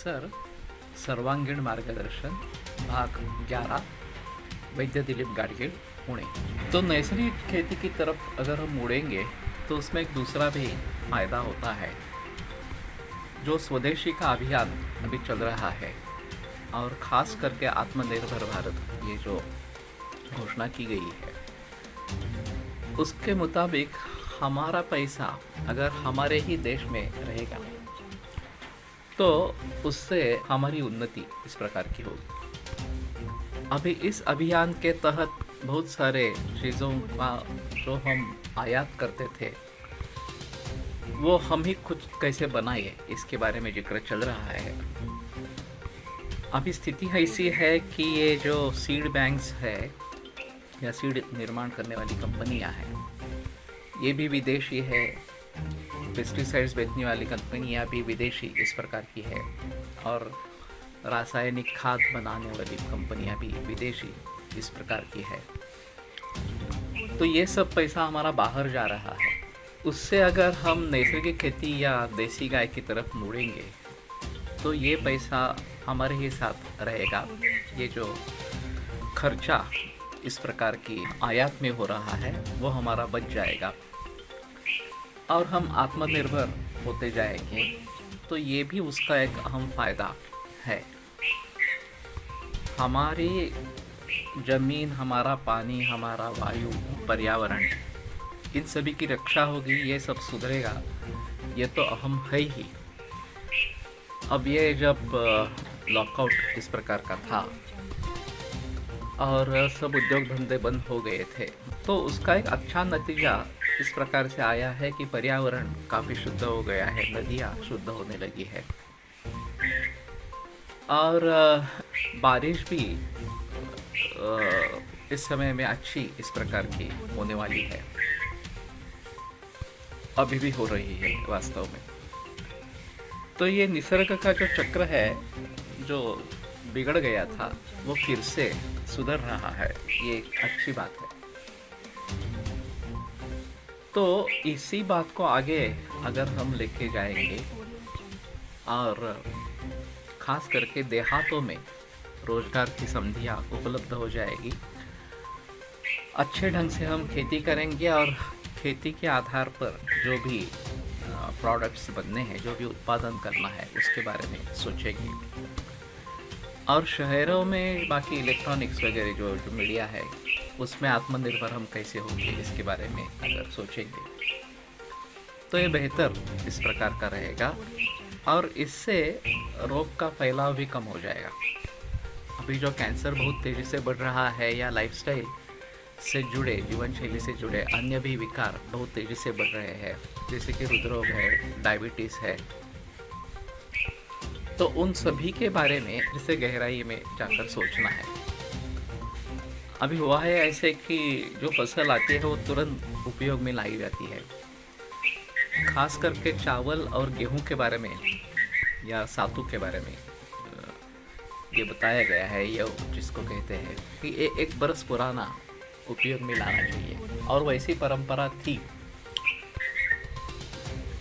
Cancer सर्वांगीण मार्गदर्शन भाग 11 वैद्य दिलीप गाडगीळ पुणे। तो नैसर्गिक खेती की तरफ अगर हम मुड़ेंगे तो उसमें एक दूसरा भी फ़ायदा होता है। जो स्वदेशी का अभियान अभी चल रहा है और ख़ास करके आत्मनिर्भर भारत ये जो घोषणा की गई है उसके मुताबिक हमारा पैसा अगर हमारे ही देश में रहेगा तो उससे हमारी उन्नति इस प्रकार की होगी। अभी इस अभियान के तहत बहुत सारे चीज़ों का जो हम आयात करते थे वो हम ही खुद कैसे बनाए इसके बारे में जिक्र चल रहा है। अभी स्थिति ऐसी है कि ये जो सीड बैंक्स है या सीड निर्माण करने वाली कंपनियां हैं ये भी विदेशी है, पेस्टिसाइड्स बेचने वाली कंपनियां भी विदेशी इस प्रकार की है और रासायनिक खाद बनाने वाली कंपनियां भी विदेशी इस प्रकार की है। तो ये सब पैसा हमारा बाहर जा रहा है। उससे अगर हम नैसर्गिक खेती या देसी गाय की तरफ मुड़ेंगे तो ये पैसा हमारे ही साथ रहेगा। ये जो खर्चा इस प्रकार की आयात में हो रहा है वो हमारा बच जाएगा और हम आत्मनिर्भर होते जाएंगे। तो ये भी उसका एक अहम फ़ायदा है। हमारी ज़मीन, हमारा पानी, हमारा वायु, पर्यावरण इन सभी की रक्षा होगी, ये सब सुधरेगा, ये तो अहम है ही। अब ये जब लॉकआउट इस प्रकार का था और सब उद्योग धंधे बंद हो गए थे तो उसका एक अच्छा नतीजा इस प्रकार से आया है कि पर्यावरण काफ़ी शुद्ध हो गया है, नदियाँ शुद्ध होने लगी है और बारिश भी इस समय में अच्छी इस प्रकार की होने वाली है, अभी भी हो रही है वास्तव में। तो ये निसर्ग का जो चक्र है जो बिगड़ गया था वो फिर से सुधर रहा है, ये एक अच्छी बात है। तो इसी बात को आगे अगर हम लेके जाएंगे और ख़ास करके देहातों में रोजगार की संधियाँ उपलब्ध हो जाएगी, अच्छे ढंग से हम खेती करेंगे और खेती के आधार पर जो भी प्रोडक्ट्स बनने हैं, जो भी उत्पादन करना है उसके बारे में सोचेंगे। और शहरों में बाकी इलेक्ट्रॉनिक्स वगैरह जो मीडिया है उसमें आत्मनिर्भर हम कैसे होंगे इसके बारे में अगर सोचेंगे तो ये बेहतर इस प्रकार का रहेगा और इससे रोग का फैलाव भी कम हो जाएगा। अभी जो कैंसर बहुत तेज़ी से बढ़ रहा है या लाइफस्टाइल से जुड़े, जीवन शैली से जुड़े अन्य भी विकार बहुत तेज़ी से बढ़ रहे हैं, जैसे कि हृदरोग है, डायबिटीज़ है, तो उन सभी के बारे में जिसे गहराई में जाकर सोचना है। अभी हुआ है ऐसे कि जो फसल आती है वो तुरंत उपयोग में लाई जाती है, खास करके चावल और गेहूं के बारे में या सातू के बारे में ये बताया गया है, ये जिसको कहते हैं कि ये 1 बरस पुराना उपयोग में लाना चाहिए और वैसी परंपरा थी।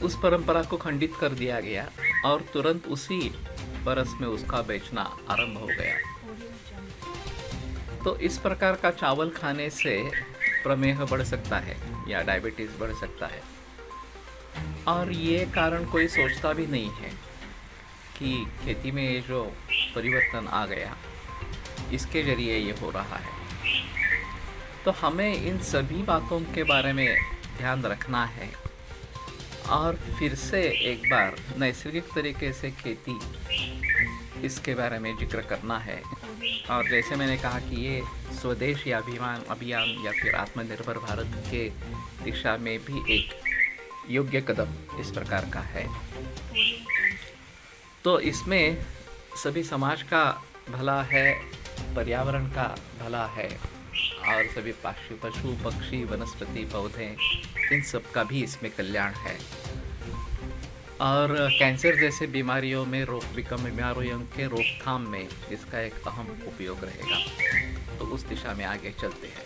उस परंपरा को खंडित कर दिया गया और तुरंत उसी बरस में उसका बेचना आरंभ हो गया। तो इस प्रकार का चावल खाने से प्रमेह बढ़ सकता है या डायबिटीज़ बढ़ सकता है और ये कारण कोई सोचता भी नहीं है कि खेती में ये जो परिवर्तन आ गया इसके ज़रिए ये हो रहा है। तो हमें इन सभी बातों के बारे में ध्यान रखना है और फिर से एक बार नैसर्गिक तरीके से खेती इसके बारे में जिक्र करना है। और जैसे मैंने कहा कि ये स्वदेशी अभियान या फिर आत्मनिर्भर भारत के दिशा में भी एक योग्य कदम इस प्रकार का है। तो इसमें सभी समाज का भला है, पर्यावरण का भला है और सभी पशु पक्षी वनस्पति पौधे इन सब का भी इसमें कल्याण है और कैंसर जैसे बीमारियों के रोकथाम में इसका एक अहम उपयोग रहेगा। तो उस दिशा में आगे चलते हैं।